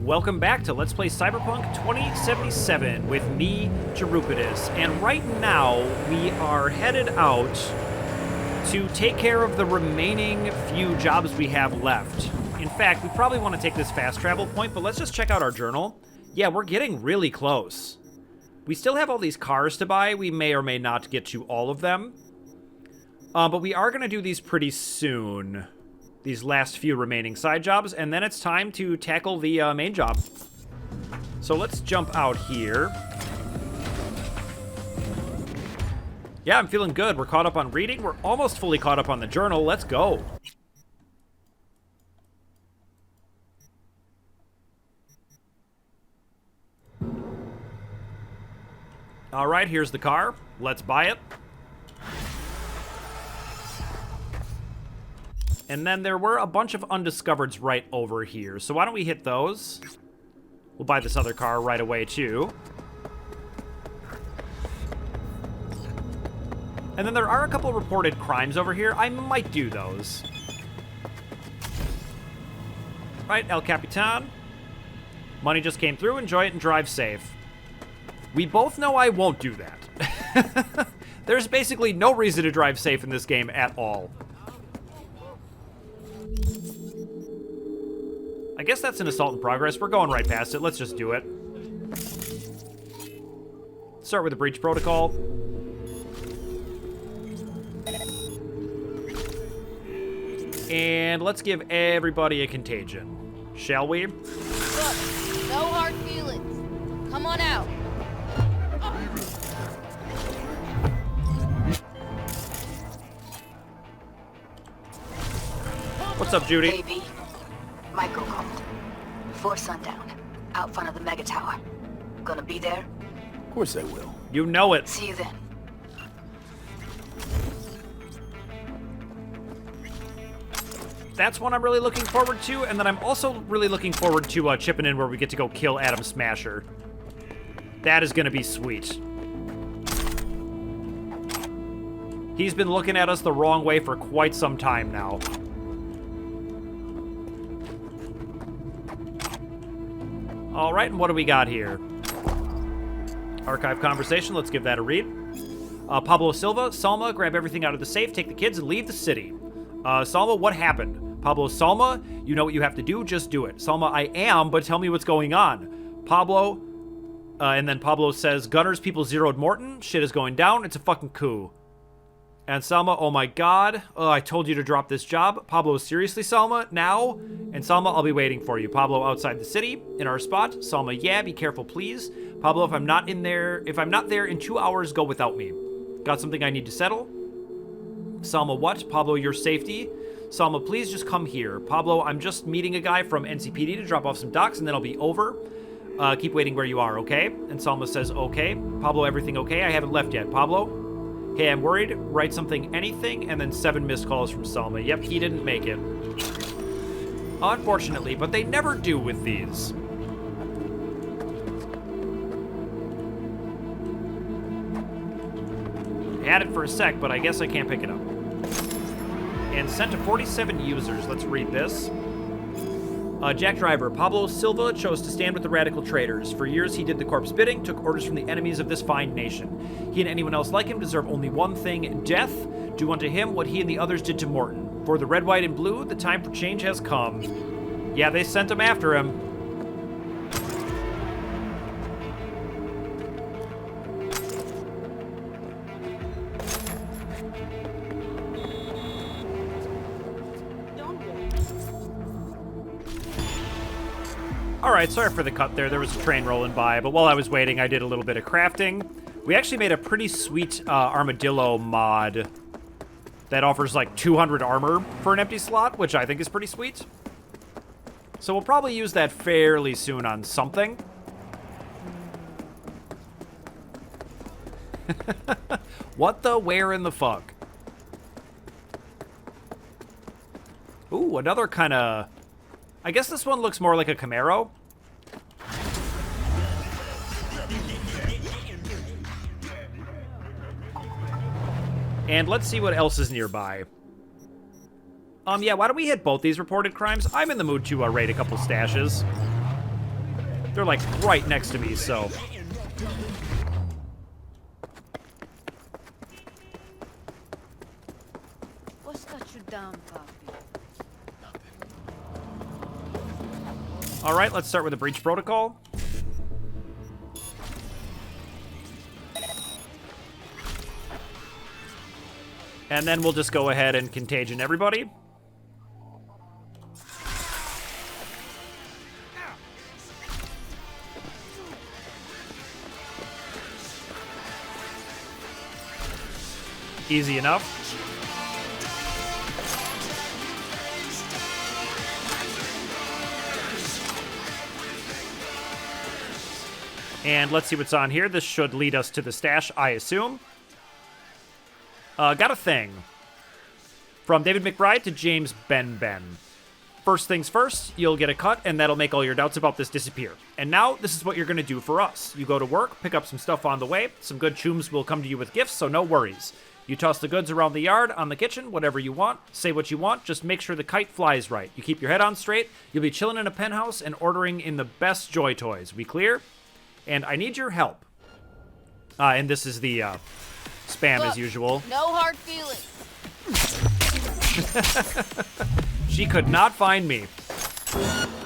Welcome back to Let's Play Cyberpunk 2077 with me, Jerupidus. And right now, we are headed out to take care of the remaining few jobs we have left. In fact, we probably want to take this fast travel point, but let's just check out our journal. Yeah, we're getting really close. We still have all these cars to buy. We may or may not get to all of them. But we are going to do these pretty soon. These last few remaining side jobs, and then it's time to tackle the main job. So let's jump out here. Yeah, I'm feeling good. We're caught up on reading. We're almost fully caught up on the journal. Let's go. All right, here's the car. Let's buy it. And then there were a bunch of undiscovereds right over here. So why don't we hit those? We'll buy this other car right away, too. And then there are a couple reported crimes over here. I might do those. Right, El Capitan. Money just came through. Enjoy it and drive safe. We both know I won't do that. There's basically no reason to drive safe in this game at all. I guess that's an assault in progress. We're going right past it. Let's just do it. Start with the breach protocol. And let's give everybody a contagion. Shall we? Look, no hard feelings. Come on out. What's up, Judy? AB, Michael called. Before sundown, out front of the mega tower. Gonna be there? Of course I will. You know it. See you then. That's one I'm really looking forward to, and then I'm also really looking forward to chipping in where we get to go kill Adam Smasher. That is gonna be sweet. He's been looking at us the wrong way for quite some time now. All right, and what do we got here? Archive conversation, let's give that a read. Pablo Silva, Salma, grab everything out of the safe, take the kids, and leave the city. Salma, what happened? Pablo, Salma, you know what you have to do, just do it. Salma, I am, but tell me what's going on. Pablo, and then Pablo says, Gunners, people zeroed Morton, shit is going down, it's a fucking coup. And Salma, oh my god, I told you to drop this job. Pablo, seriously, Salma, now? And Salma, I'll be waiting for you. Pablo, outside the city, in our spot. Salma, yeah, be careful, please. Pablo, if I'm not there in 2 hours, go without me. Got something I need to settle? Salma, what? Pablo, your safety? Salma, please just come here. Pablo, I'm just meeting a guy from NCPD to drop off some docs, and then I'll be over. Keep waiting where you are, okay? And Salma says, okay. Pablo, everything okay? I haven't left yet. Pablo? Hey, I'm worried. Write something, anything, and then 7 missed calls from Salma. Yep, he didn't make it. Unfortunately, but they never do with these. Had it for a sec, but I guess I can't pick it up. And sent to 47 users. Let's read this. Jack Driver, Pablo Silva chose to stand with the radical traitors. For years, he did the corpse bidding, took orders from the enemies of this fine nation. He and anyone else like him deserve only one thing, death. Do unto him what he and the others did to Morton. For the red, white, and blue, the time for change has come. Yeah, they sent him after him. Alright, sorry for the cut there. There was a train rolling by, but while I was waiting, I did a little bit of crafting. We actually made a pretty sweet armadillo mod that offers like 200 armor for an empty slot, which I think is pretty sweet. So we'll probably use that fairly soon on something. What the where in the fuck? Ooh, another kind of... I guess this one looks more like a Camaro. And let's see what else is nearby. Yeah, why don't we hit both these reported crimes? I'm in the mood to raid a couple stashes. They're like right next to me, so. What's got you down, Poppy? All right, let's start with the breach protocol. And then we'll just go ahead and contagion everybody. Easy enough. And let's see what's on here. This should lead us to the stash, I assume. Got a thing. From David McBride to James Ben. First things first, you'll get a cut, and that'll make all your doubts about this disappear. And now, this is what you're going to do for us. You go to work, pick up some stuff on the way. Some good chooms will come to you with gifts, so no worries. You toss the goods around the yard, on the kitchen, whatever you want. Say what you want, just make sure the kite flies right. You keep your head on straight, you'll be chilling in a penthouse and ordering in the best Joy Toys. We clear? And I need your help. And this is the spam as usual. No hard feelings. She could not find me.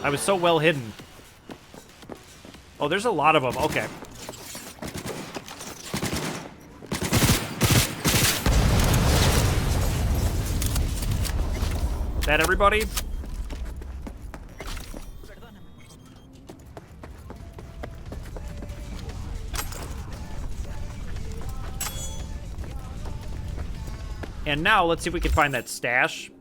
I was so well hidden. Oh, there's a lot of them. Okay. That everybody? And now, let's see if we can find that stash.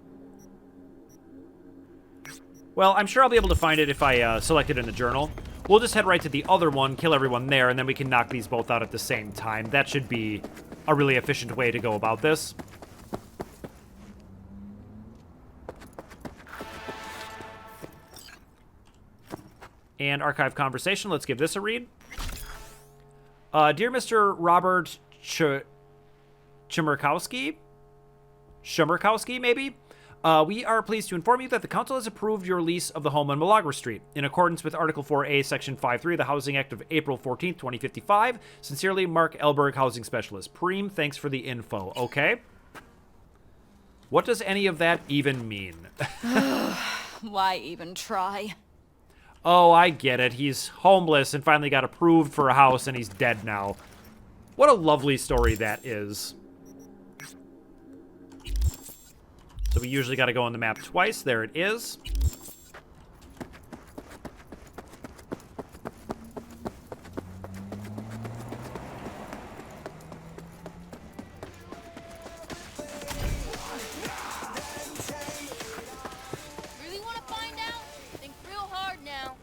Well, I'm sure I'll be able to find it if I select it in a journal. We'll just head right to the other one, kill everyone there, and then we can knock these both out at the same time. That should be a really efficient way to go about this. And archive conversation, let's give this a read. Dear Mr. Robert Chmerkowski, maybe? We are pleased to inform you that the council has approved your lease of the home on Milagro Street. In accordance with Article 4A, Section 5.3 of the Housing Act of April 14th, 2055. Sincerely, Mark Elberg, Housing Specialist. Preem, thanks for the info. Okay. What does any of that even mean? Why even try? Oh, I get it. He's homeless and finally got approved for a house and he's dead now. What a lovely story that is. So we usually got to go on the map twice. There it is. Really want to find out? Think real hard now.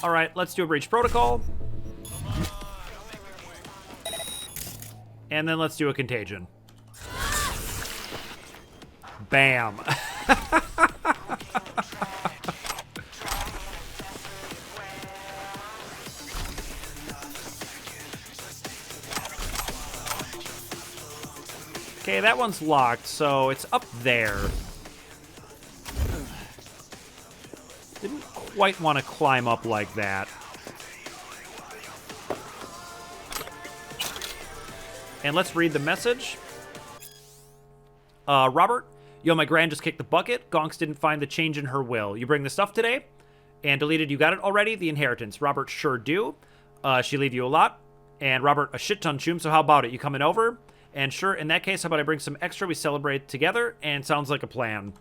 All right, let's do a breach protocol. And then let's do a contagion. Bam. Okay, that one's locked, so it's up there. Didn't quite want to climb up like that. And let's read the message. Robert, yo, my gran just kicked the bucket. Gonks didn't find the change in her will. You bring the stuff today? And deleted, you got it already? The inheritance. Robert, sure do. She leave you a lot. And Robert, a shit ton choom, so how about it? You coming over? And sure, in that case, how about I bring some extra? We celebrate together, and sounds like a plan.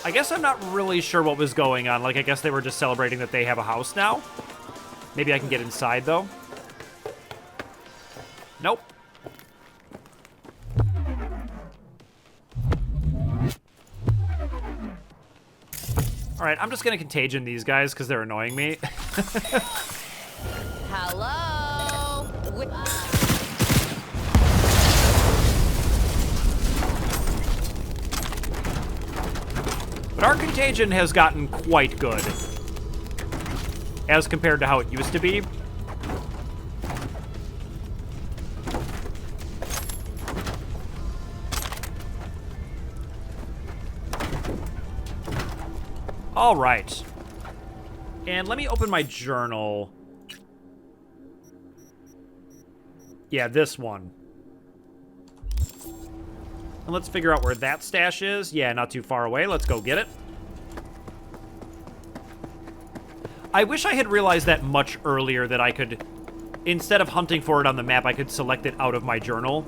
I guess I'm not really sure what was going on. Like, I guess they were just celebrating that they have a house now. Maybe I can get inside, though. Nope. Alright, I'm just gonna contagion these guys because they're annoying me. Hello? But our contagion has gotten quite good. As compared to how it used to be. All right. And let me open my journal. Yeah, this one. And let's figure out where that stash is. Yeah, not too far away. Let's go get it. I wish I had realized that much earlier, that I could, instead of hunting for it on the map, I could select it out of my journal.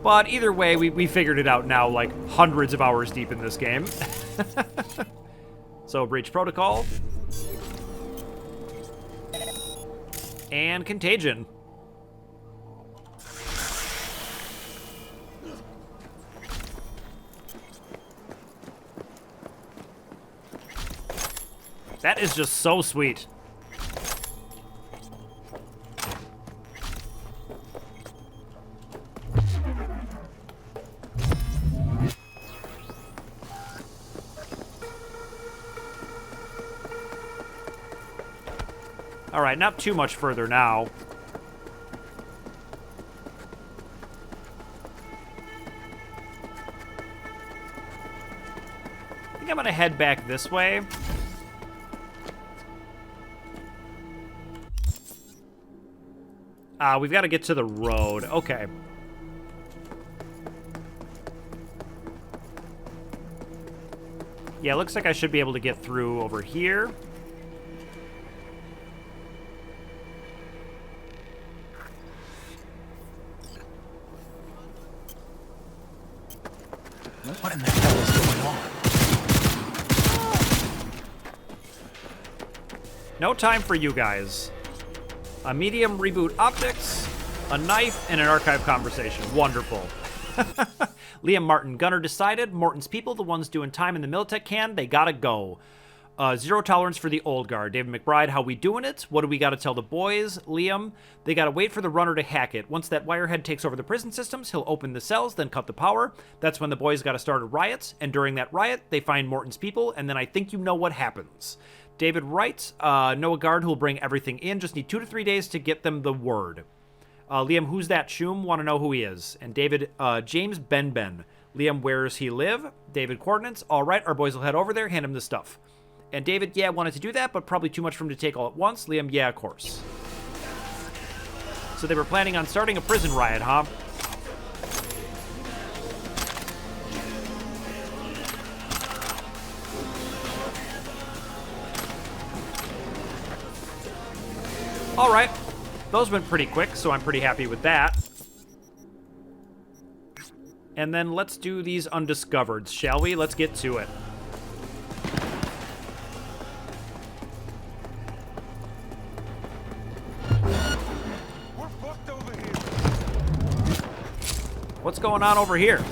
But either way, we figured it out now, like hundreds of hours deep in this game. So, breach protocol. And contagion. That is just so sweet. All right, not too much further now. I think I'm gonna head back this way. We've got to get to the road. Okay. Yeah, looks like I should be able to get through over here. What in the hell is going on? No time for you guys. A medium reboot optics, a knife, and an archive conversation. Wonderful. Liam Martin Gunner decided Morton's people, the ones doing time in the Militech can, they gotta go. Zero tolerance for the old guard. David McBride, how we doing it? What do we gotta tell the boys? Liam, they gotta wait for the runner to hack it. Once that wirehead takes over the prison systems, he'll open the cells, then cut the power. That's when the boys gotta start a riot, and during that riot, they find Morton's people, and then I think you know what happens. David writes, know a guard who'll bring everything in. Just need 2 to 3 days to get them the word. Liam, who's that Shum? Want to know who he is. And David, James Ben. Liam, where's he live? David, coordinates. All right, our boys will head over there, hand him the stuff. And David, yeah, wanted to do that, but probably too much for him to take all at once. Liam, yeah, of course. So they were planning on starting a prison riot, huh? All right, those went pretty quick, so I'm pretty happy with that. And then let's do these undiscovereds, shall we? Let's get to it. We're fucked over here. What's going on over here?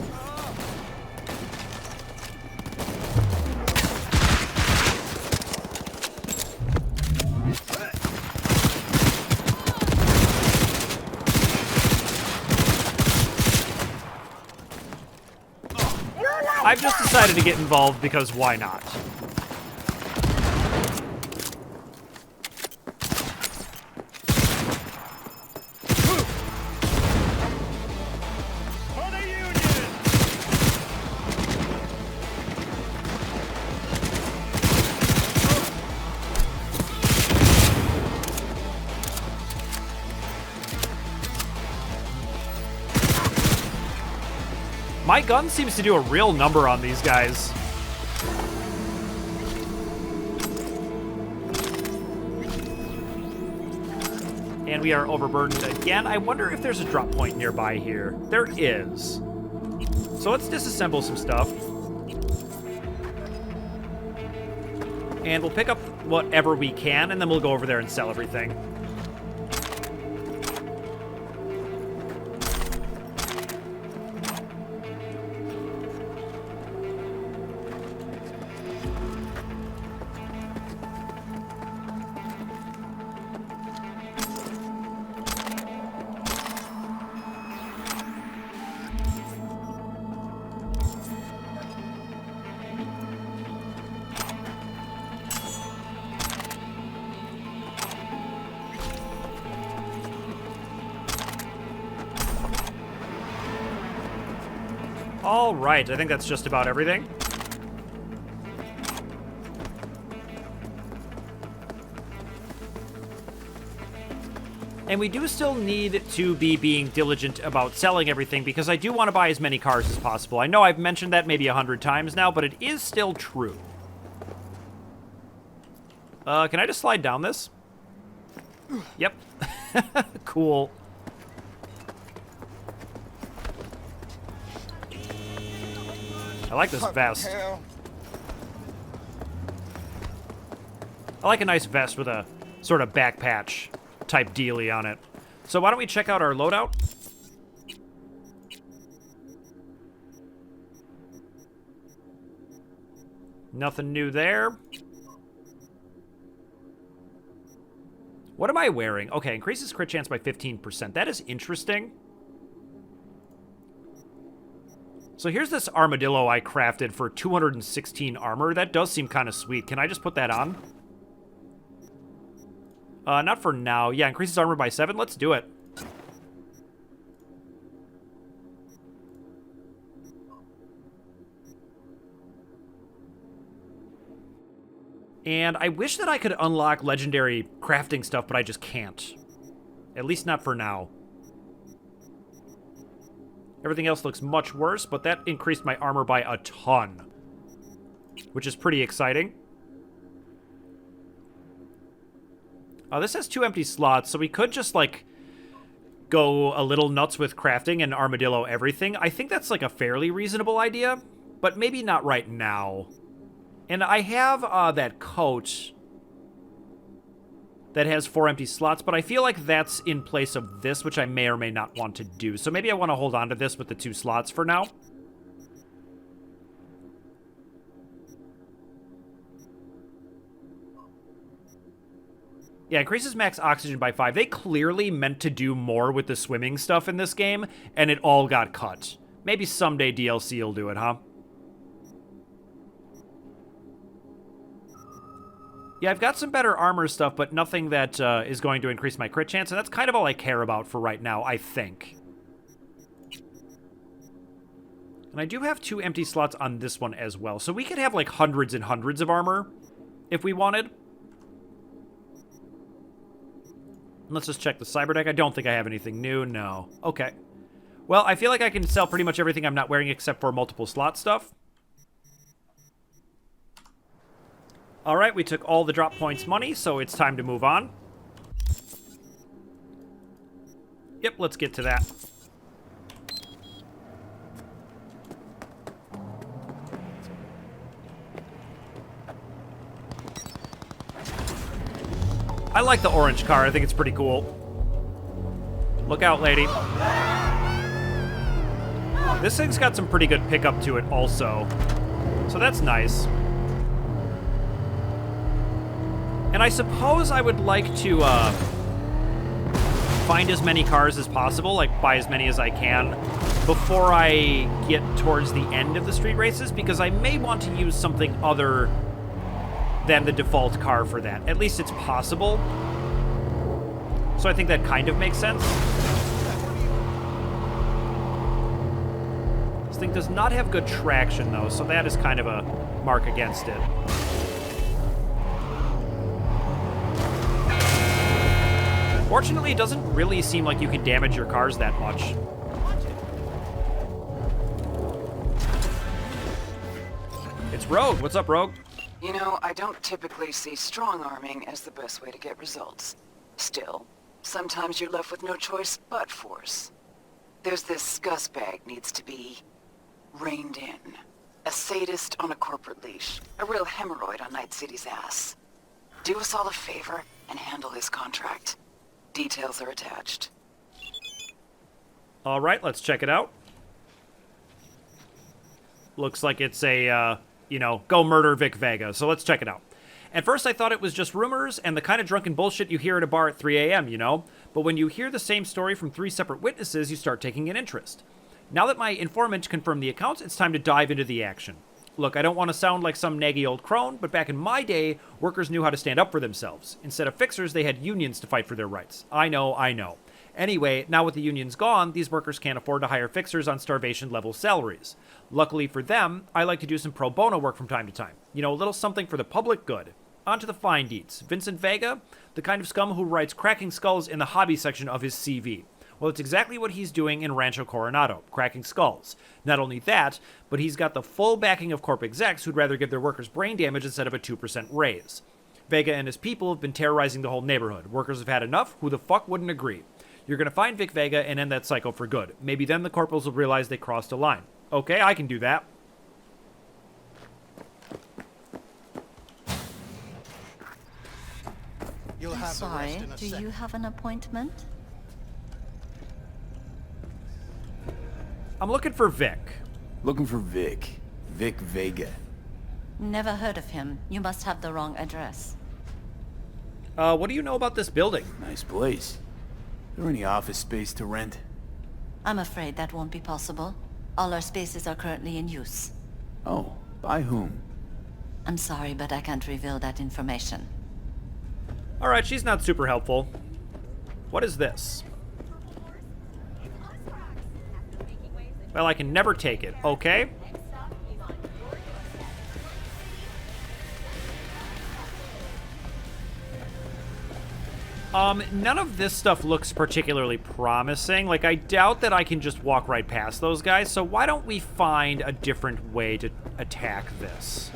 I've just decided to get involved because why not? For the Union! My gun seems to do a real number on these guys. And we are overburdened again. I wonder if there's a drop point nearby here. There is. So let's disassemble some stuff. And we'll pick up whatever we can, and then we'll go over there and sell everything. All right, I think that's just about everything. And we do still need to be being diligent about selling everything because I do want to buy as many cars as possible. I know I've mentioned that maybe 100 times now, but it is still true. Can I just slide down this? Yep. Cool. I like this vest. I like a nice vest with a sort of back patch type dealie on it. So why don't we check out our loadout? Nothing new there. What am I wearing? Okay, increases crit chance by 15%. That is interesting. So here's this armadillo I crafted for 216 armor. That does seem kind of sweet. Can I just put that on? Not for now. Yeah, increases armor by 7. Let's do it. And I wish that I could unlock legendary crafting stuff, but I just can't. At least not for now. Everything else looks much worse, but that increased my armor by a ton, which is pretty exciting. This has 2 empty slots, so we could just, like, go a little nuts with crafting and armadillo everything. I think that's, like, a fairly reasonable idea, but maybe not right now. And I have that coat that has 4 empty slots, but I feel like that's in place of this, which I may or may not want to do. So maybe I want to hold on to this with the 2 slots for now. Yeah, increases max oxygen by 5. They clearly meant to do more with the swimming stuff in this game, and it all got cut. Maybe someday DLC will do it, huh? Yeah, I've got some better armor stuff, but nothing that is going to increase my crit chance, and that's kind of all I care about for right now, I think. And I do have 2 empty slots on this one as well, so we could have, like, hundreds and hundreds of armor if we wanted. Let's just check the cyber deck. I don't think I have anything new. No. Okay. Well, I feel like I can sell pretty much everything I'm not wearing except for multiple slot stuff. All right, we took all the drop points money, so it's time to move on. Yep, let's get to that. I like the orange car. I think it's pretty cool. Look out, lady. This thing's got some pretty good pickup to it also. So that's nice. And I suppose I would like to find as many cars as possible, like buy as many as I can, before I get towards the end of the street races, because I may want to use something other than the default car for that. At least it's possible. So I think that kind of makes sense. This thing does not have good traction, though, so that is kind of a mark against it. Fortunately, it doesn't really seem like you can damage your cars that much. It's Rogue. What's up, Rogue? You know, I don't typically see strong-arming as the best way to get results. Still, sometimes you're left with no choice but force. There's this scuzzbag needs to be reined in. A sadist on a corporate leash. A real hemorrhoid on Night City's ass. Do us all a favor and handle his contract. Details are attached. All right, let's check it out. Looks like it's a, you know, go murder Vic Vega. So let's check it out. At first, I thought it was just rumors and the kind of drunken bullshit you hear at a bar at 3 a.m., you know? But when you hear the same story from 3 separate witnesses, you start taking an interest. Now that my informant confirmed the accounts, it's time to dive into the action. Look, I don't want to sound like some naggy old crone, but back in my day, workers knew how to stand up for themselves. Instead of fixers, they had unions to fight for their rights. I know. Anyway, now with the unions gone, these workers can't afford to hire fixers on starvation-level salaries. Luckily for them, I like to do some pro bono work from time to time. You know, a little something for the public good. On to the fine deeds. Vic Vega, the kind of scum who writes cracking skulls in the hobby section of his CV. Well, it's exactly what he's doing in Rancho Coronado, cracking skulls. Not only that, but he's got the full backing of corp execs who'd rather give their workers brain damage instead of a 2% raise. Vega and his people have been terrorizing the whole neighborhood. Workers have had enough. Who the fuck wouldn't agree? You're gonna find Vic Vega and end that cycle for good. Maybe then the corporals will realize they crossed a line. Okay, I can do that. You'll have the Sorry, rest in a do second. you have an appointment? I'm looking for Vic. Looking for Vic. Vic Vega. Never heard of him. You must have the wrong address. What do you know about this building? Nice place. Is there any office space to rent? I'm afraid that won't be possible. All our spaces are currently in use. Oh, by whom? I'm sorry, but I can't reveal that information. Alright, she's not super helpful. What is this? Well, I can never take it. Okay. None of this stuff looks particularly promising. Like, I doubt that I can just walk right past those guys, so why don't we find a different way to attack this?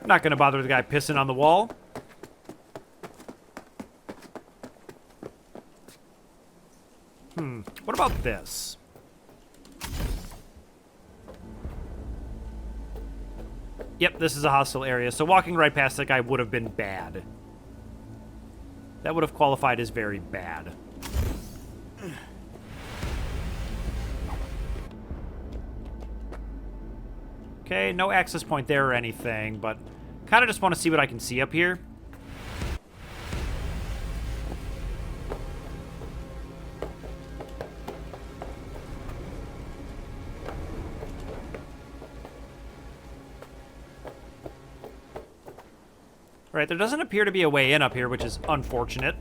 Not gonna bother the guy pissing on the wall. What about this? Yep, this is a hostile area, so walking right past that guy would have been bad. That would have qualified as very bad. Okay, no access point there or anything, but kind of just want to see what I can see up here. Right, there doesn't appear to be a way in up here, which is unfortunate.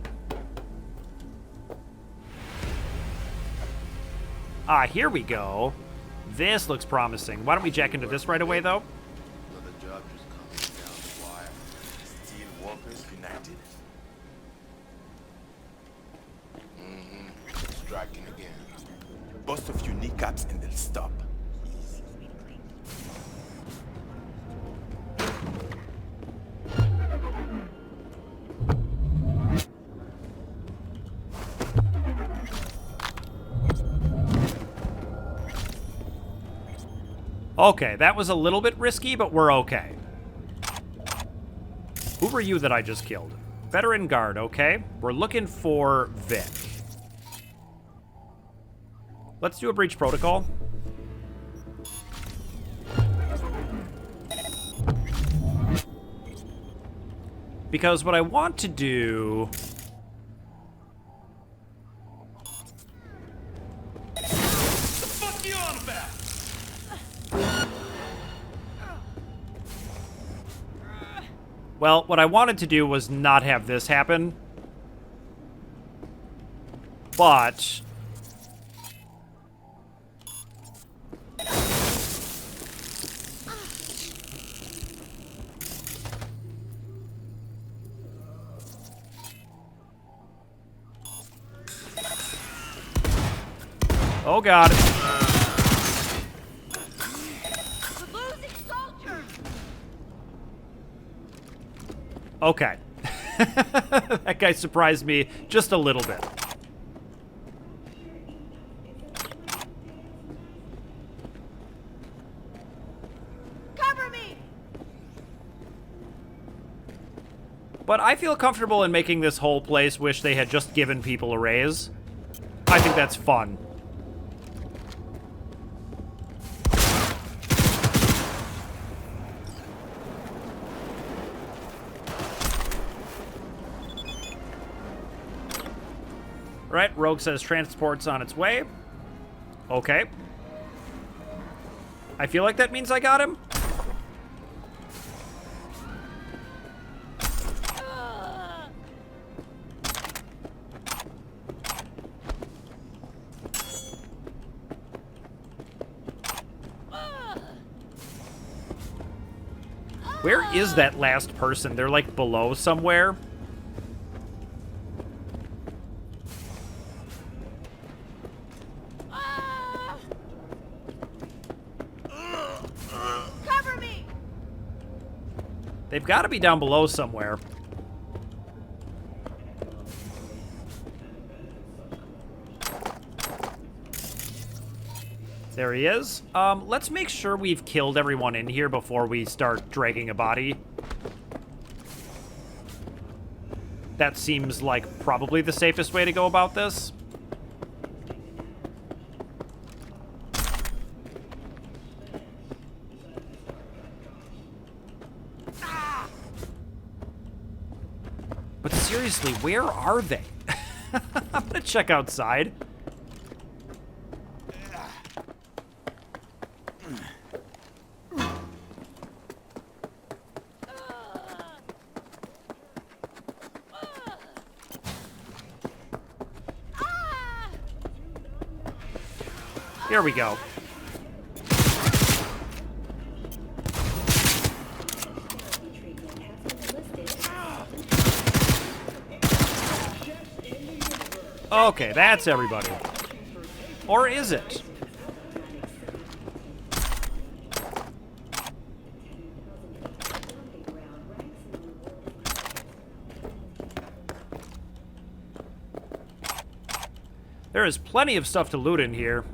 Ah, here we go. This looks promising. Why don't we jack into this right away, though? Another job just coming down the wire. Steel Workers United. Striking again. Bust a few kneecaps and they'll stop. Okay, that was a little bit risky, but we're okay. Who were you that I just killed? Veteran guard, okay. We're looking for Vic. Let's do a breach protocol. Because what I want to do... Well, what I wanted to do was not have this happen. But... oh, God. We're losing soldiers! Okay. That guy surprised me just a little bit. Cover me! But I feel comfortable in making this whole place wish they had just given people a raise. I think that's fun. Right, Rogue says transport's on its way. Okay. I feel like that means I got him. Where is that last person? They're like below somewhere. Cover me! They've got to be down below somewhere. There he is. Let's make sure we've killed everyone in here before we start dragging a body. That seems like probably the safest way to go about this. But seriously, where are they? I'm gonna check outside. Here we go. Okay, that's everybody. Or is it? There is plenty of stuff to loot in here.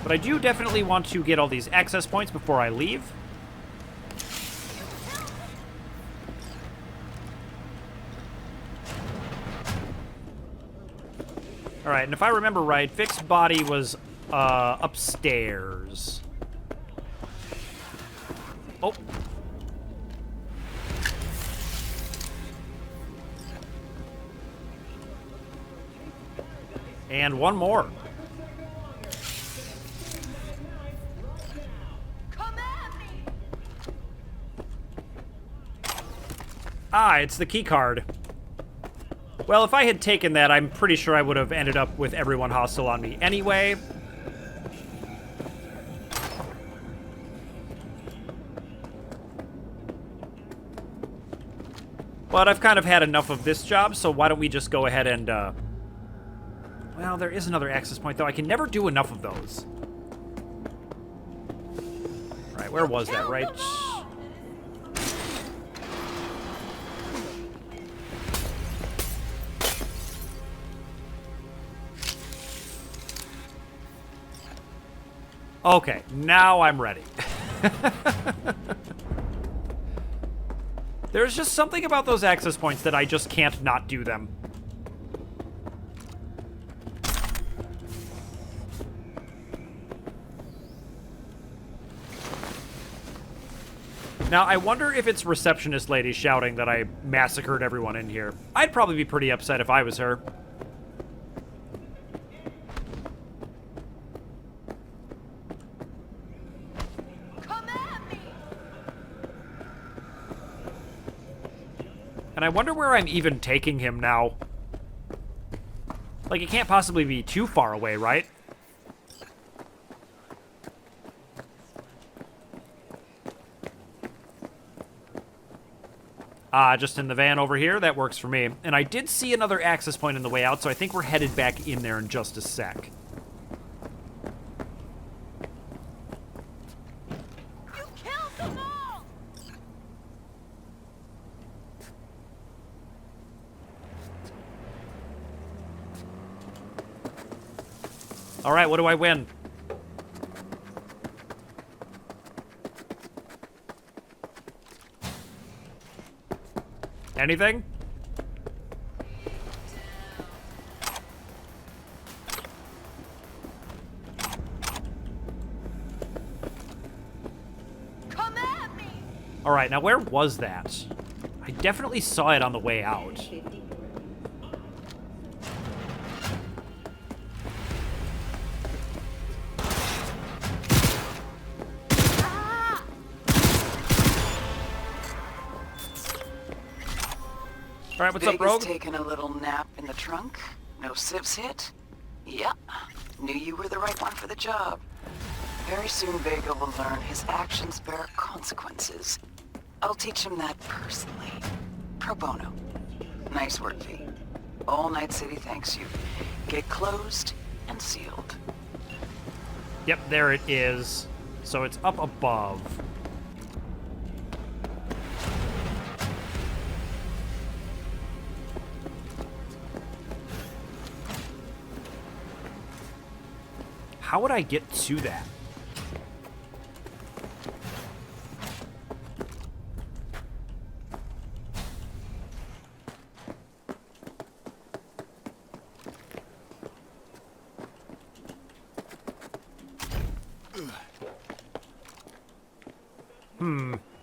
But I do definitely want to get all these access points before I leave. Alright, and if I remember right, Vic's body was upstairs. Oh. And one more. Ah, it's the key card. Well, if I had taken that, I'm pretty sure I would have ended up with everyone hostile on me anyway. But I've kind of had enough of this job, so why don't we just go ahead and, well, there is another access point, though. I can never do enough of those. Right, where was that, right? Okay, now I'm ready. There's just something about those access points that I just can't not do them. Now, I wonder if it's receptionist lady shouting that I massacred everyone in here. I'd probably be pretty upset if I was her. And I wonder where I'm even taking him now. Like, it can't possibly be too far away, right? Just in the van over here. That works for me. And I did see another access point on the way out, so I think we're headed back in there in just a sec. You killed them all! All right, what do I win? Anything? Come at right, now where was that? I definitely saw it on the way out. All right, what's up, Vega's Rogue? taking a little nap in the trunk? No sieves hit? Yep. Knew you were the right one for the job. Very soon Vega will learn his actions bear consequences. I'll teach him that personally. Pro bono. Nice work, V. All Night City thanks you. Get closed and sealed. Yep, there it is. So it's up above. How would I get to that?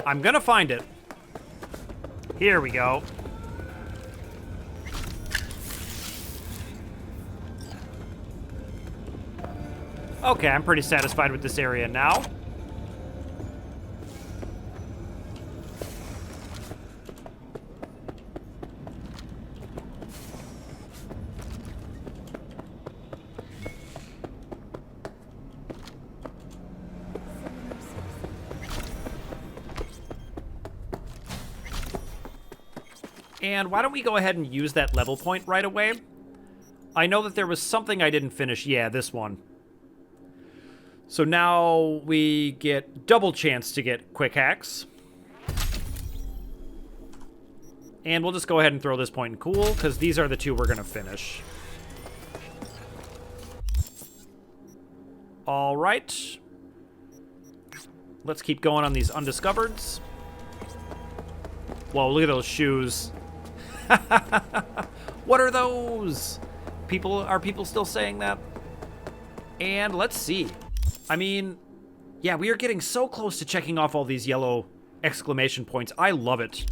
I'm gonna find it. Here we go. Okay, I'm pretty satisfied with this area now. And why don't we go ahead and use that level point right away? I know that there was something I didn't finish. Yeah, this one. So now we get double chance to get quick hacks. And we'll just go ahead and throw this point in cool, because these are the two we're going to finish. All right. Let's keep going on these undiscovereds. Whoa, look at those shoes. What are those? Are people still saying that? And let's see. I mean, yeah, we are getting so close to checking off all these yellow exclamation points. I love it.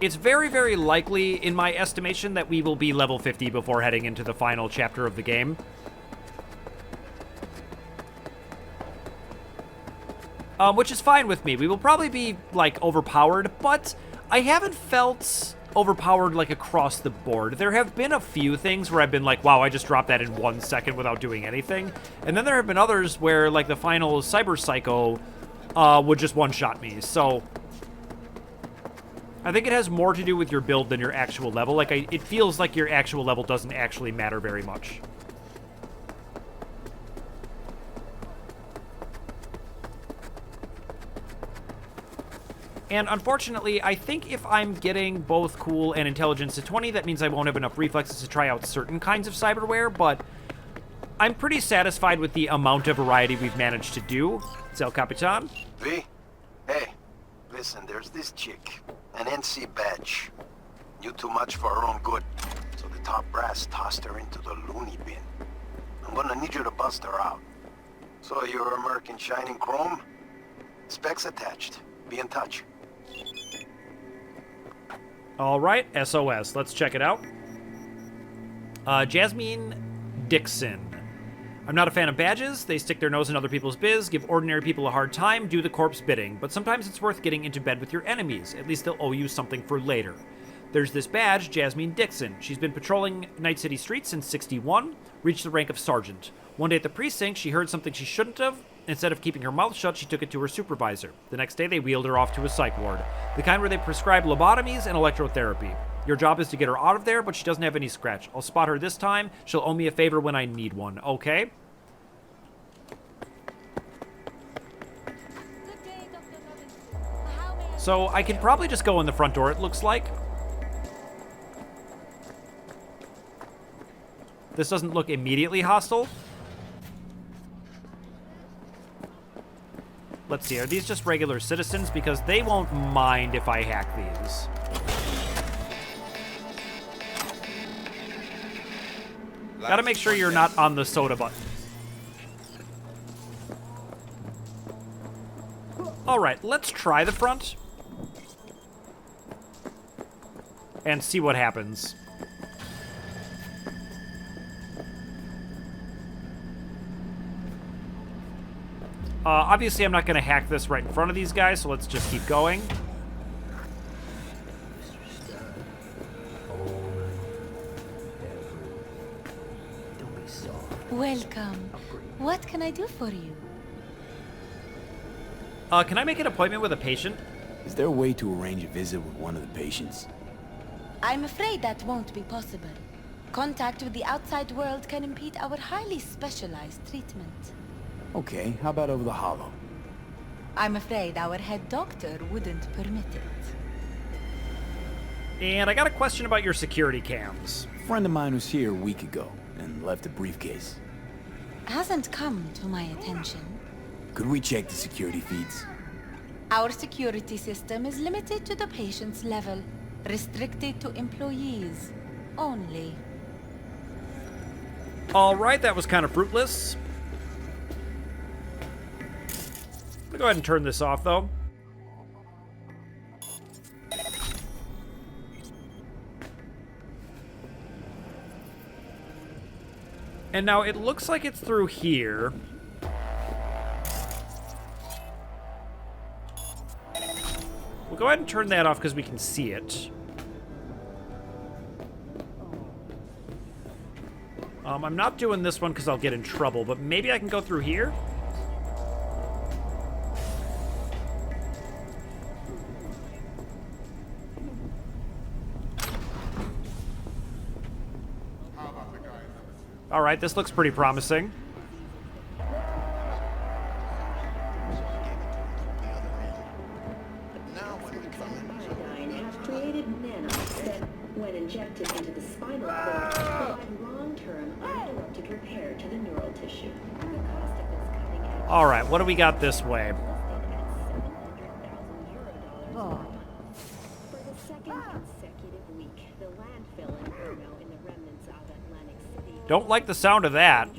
It's very, very likely, in my estimation, that we will be level 50 before heading into the final chapter of the game. Which is fine with me. We will probably be, like, overpowered, but I haven't felt overpowered, like, across the board. There have been a few things where I've been like, wow, I just dropped that in 1 second without doing anything. And then there have been others where, like, the final Cyber Psycho would just one-shot me. So I think it has more to do with your build than your actual level. Like, it feels like your actual level doesn't actually matter very much. And unfortunately, I think if I'm getting both cool and intelligence to 20, that means I won't have enough reflexes to try out certain kinds of cyberware, but I'm pretty satisfied with the amount of variety we've managed to do. El Capitan. V? Hey, listen, there's this chick, an NC badge. Knew too much for her own good, so the top brass tossed her into the Looney bin. I'm gonna need you to bust her out. So you're American Shining Chrome? Specs attached. Be in touch. All right, SOS. Let's check it out. Jasmine Dixon. I'm not a fan of badges. They stick their nose in other people's biz, give ordinary people a hard time, do the corpse bidding. But sometimes it's worth getting into bed with your enemies. At least they'll owe you something for later. There's this badge, Jasmine Dixon. She's been patrolling Night City streets since '61, reached the rank of sergeant. One day at the precinct, she heard something she shouldn't have. Instead of keeping her mouth shut, she took it to her supervisor. The next day, they wheeled her off to a psych ward, the kind where they prescribe lobotomies and electrotherapy. Your job is to get her out of there, but she doesn't have any scratch. I'll spot her this time. She'll owe me a favor when I need one, okay? So I can probably just go in the front door, it looks like. This doesn't look immediately hostile. Let's see, are these just regular citizens? Because they won't mind if I hack these. Gotta make sure you're not on the soda button. All right, let's try the front. And see what happens. Obviously, I'm not going to hack this right in front of these guys, so let's just keep going. Welcome. What can I do for you? Can I make an appointment with a patient? Is there a way to arrange a visit with one of the patients? I'm afraid that won't be possible. Contact with the outside world can impede our highly specialized treatment. Okay, how about over the hollow? I'm afraid our head doctor wouldn't permit it. And I got a question about your security cams. A friend of mine was here a week ago and left a briefcase. Hasn't come to my attention. Could we check the security feeds? Our security system is limited to the patient's level, restricted to employees only. All right, that was kind of fruitless. I'm gonna go ahead and turn this off, though. And now it looks like it's through here. We'll go ahead and turn that off because we can see it. I'm not doing this one because I'll get in trouble, but maybe I can go through here? All right, this looks pretty promising. Have created nanites that, when injected into the spinal cord, provide long-term uninterrupted repair to the neural tissue. The cost of this cutting-edge All right, what do we got this way? $700,000 For the second consecutive week, the landfill inferno in the remnants of Atlantic City. Don't like the sound of that.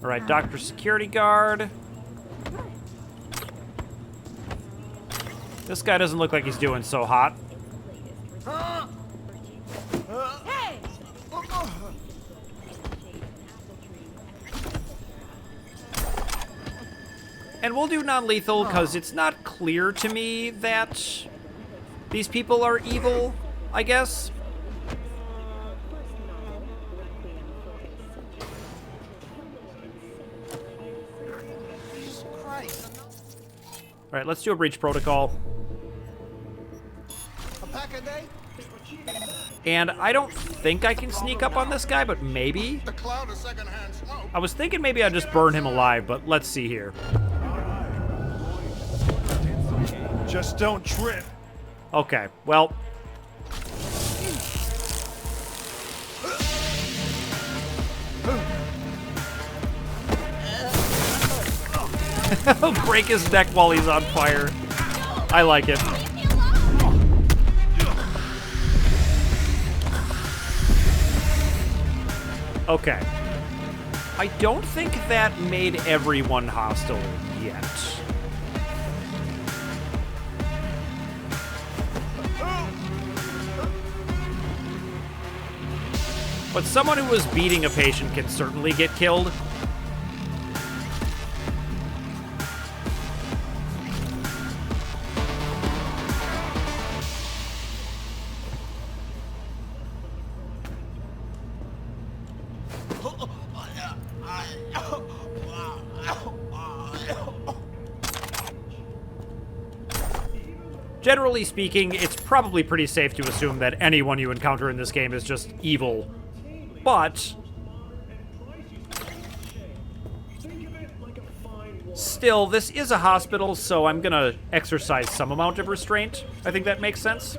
All right, Dr. Security Guard. This guy doesn't look like he's doing so hot. And we'll do non-lethal because it's not clear to me that these people are evil, I guess. All right, let's do a breach protocol. And I don't think I can sneak up on this guy, but maybe. I was thinking maybe I'd just burn him alive, but let's see here. Just don't trip. Okay, well. Break his neck while he's on fire. I like it. Okay. I don't think that made everyone hostile yet. But someone who was beating a patient can certainly get killed. Generally speaking, it's probably pretty safe to assume that anyone you encounter in this game is just evil. But still, this is a hospital, so I'm gonna exercise some amount of restraint. I think that makes sense.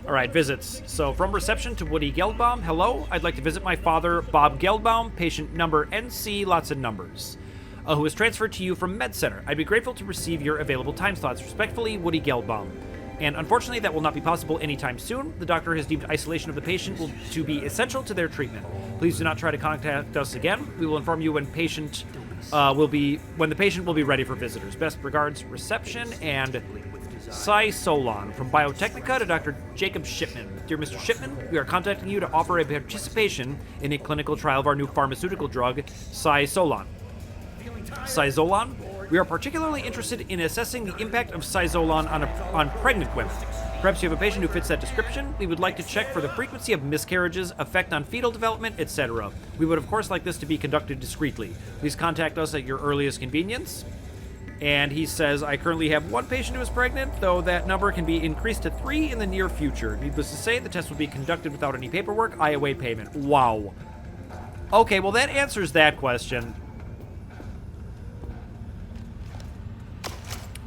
All right, visits. So from reception to Woody Geldbaum. Hello, I'd like to visit my father, Bob Geldbaum, patient number NC, lots of numbers. who was transferred to you from Med Center. I'd be grateful to receive your available time slots. Respectfully, Woody Gelbaum. And unfortunately, that will not be possible anytime soon. The doctor has deemed isolation of the patient to be essential to their treatment. Please do not try to contact us again. We will inform you when the patient will be ready for visitors. Best regards, reception, and Cy Solon from Biotechnica to Dr. Jacob Shipman. Dear Mr. Shipman, we are contacting you to offer a participation in a clinical trial of our new pharmaceutical drug, Cyzolon. Cyzolon? We are particularly interested in assessing the impact of Cyzolon on pregnant women. Perhaps you have a patient who fits that description. We would like to check for the frequency of miscarriages, effect on fetal development, etc. We would of course like this to be conducted discreetly. Please contact us at your earliest convenience. And he says, I currently have 1 patient who is pregnant, though that number can be increased to 3 in the near future. Needless to say, the test will be conducted without any paperwork. I await payment. Wow. Okay, well that answers that question.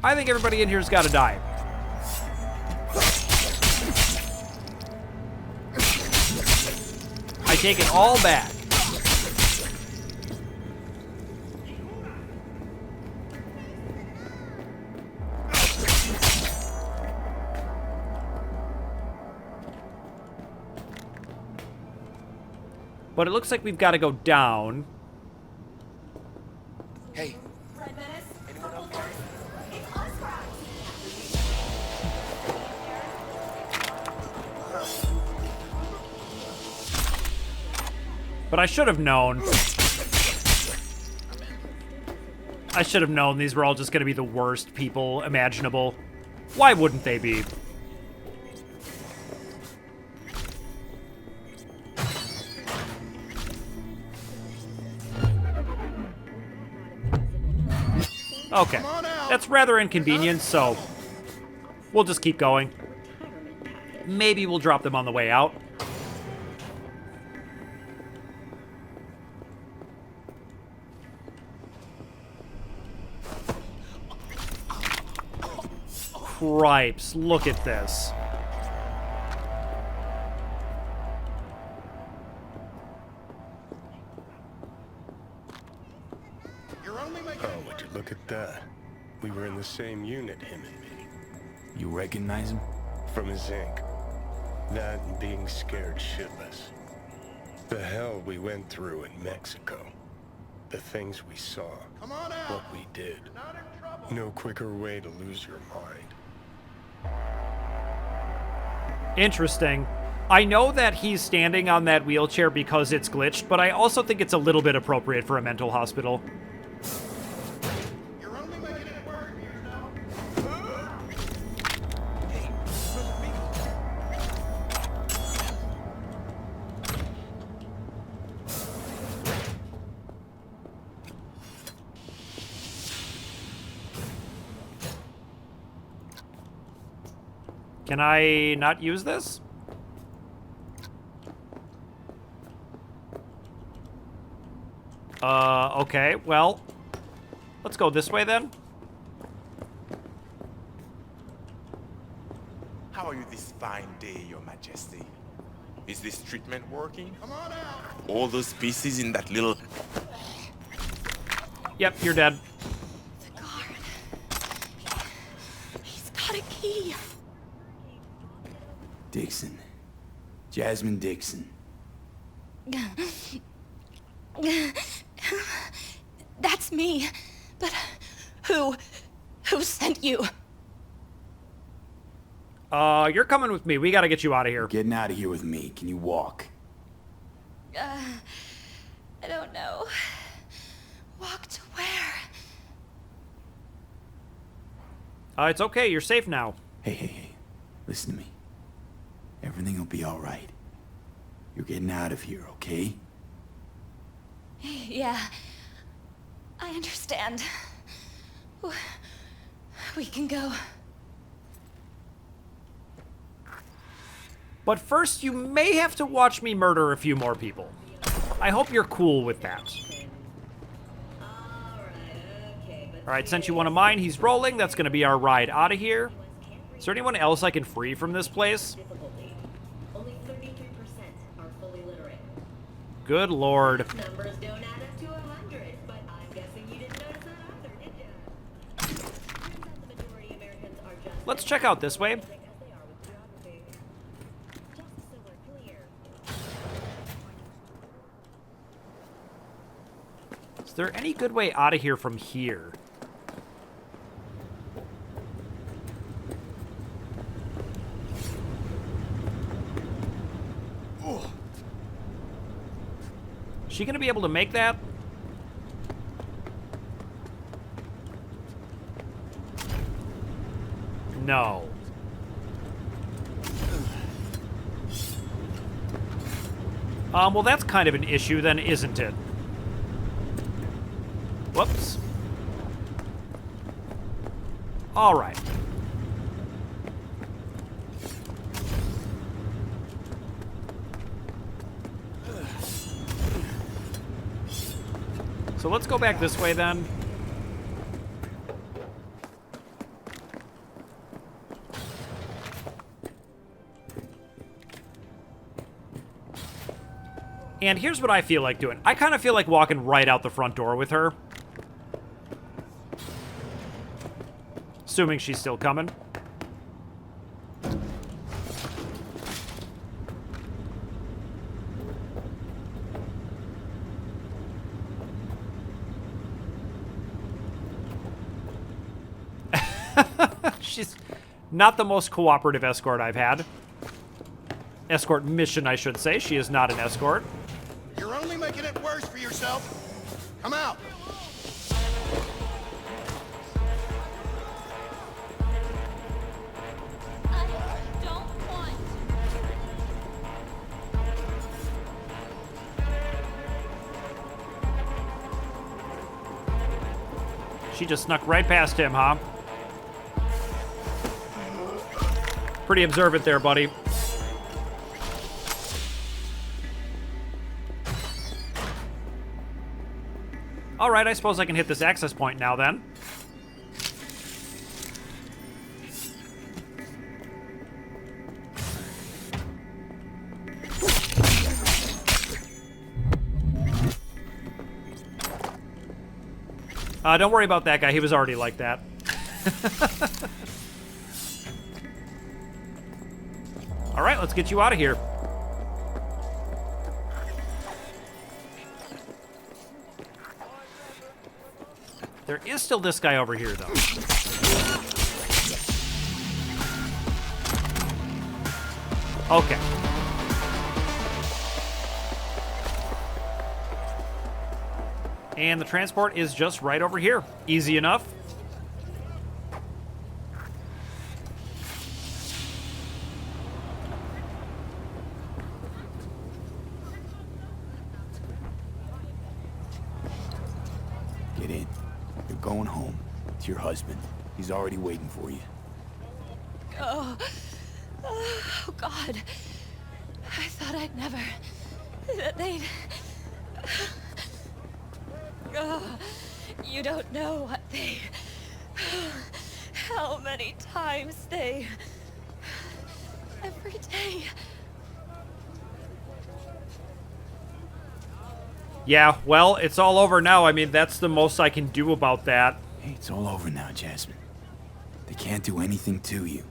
I think everybody in here's got to die. I take it all back. But it looks like we've got to go down. Hey. But I should have known. I should have known these were all just going to be the worst people imaginable. Why wouldn't they be? Okay, that's rather inconvenient, so we'll just keep going. Maybe we'll drop them on the way out. Cripes, look at this. Oh, would you look at that? We were in the same unit, him and me. You recognize him? From his ink. That and being scared shitless. The hell we went through in Mexico. The things we saw. What we did. No quicker way to lose your mind. Interesting. I know that he's standing on that wheelchair because it's glitched, but I also think it's a little bit appropriate for a mental hospital. Can I not use this? Okay, well, let's go this way then. How are you this fine day, Your Majesty? Is this treatment working? Come on out. All those pieces in that little... Yep, you're dead. The guard. He's got a key. Dixon. Jasmine Dixon. That's me. But who sent you? You're coming with me. We gotta get you out of here. Getting out of here with me. Can you walk? I don't know. Walk to where? It's okay. You're safe now. Hey. Listen to me. Everything will be all right. You're getting out of here, okay? Yeah. I understand. We can go. But first, you may have to watch me murder a few more people. I hope you're cool with that. Alright, since you one of mine, he's rolling. That's going to be our ride out of here. Is there anyone else I can free from this place? Only 33% are fully literate. Good lord. Numbers don't add up to 100, but I'm guessing you didn't notice Let's check out this way. Is there any good way out of here from here? Is she gonna be able to make that? No. Well, that's kind of an issue then, isn't it? Whoops. All right. So let's go back this way then. And here's what I feel like doing. I kind of feel like walking right out the front door with her. Assuming she's still coming. She's not the most cooperative escort I've had. Escort mission, I should say. She is not an escort. You're only making it worse for yourself. Come out. I don't want. She just snuck right past him, huh? Pretty observant there, buddy. All right, I suppose I can hit this access point now then. Don't worry about that guy. He was already like that. All right, let's get you out of here. There is still this guy over here, though. Okay. And the transport is just right over here. Easy enough. Get in. You're going home. To your husband. He's already waiting for you. Oh, God. I thought I'd never... that they'd... Oh, you don't know what they... how many times they... every day... Yeah, well, it's all over now. I mean, that's the most I can do about that. Hey, it's all over now, Jasmine. They can't do anything to you.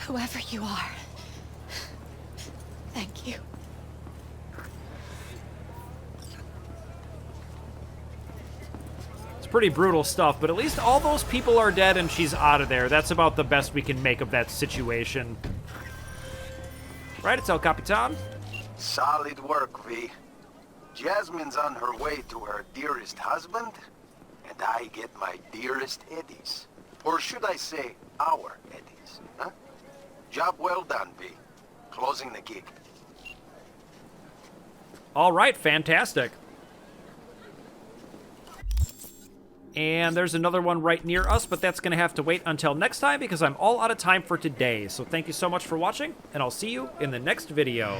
Whoever you are, thank you. It's pretty brutal stuff, but at least all those people are dead and she's out of there. That's about the best we can make of that situation. Right, it's El Capitan. Solid work, V. Jasmine's on her way to her dearest husband, and I get my dearest Eddies. Or should I say, our Eddies, huh? Job well done, V. Closing the gig. All right, fantastic. And there's another one right near us, but that's going to have to wait until next time because I'm all out of time for today. So thank you so much for watching, and I'll see you in the next video.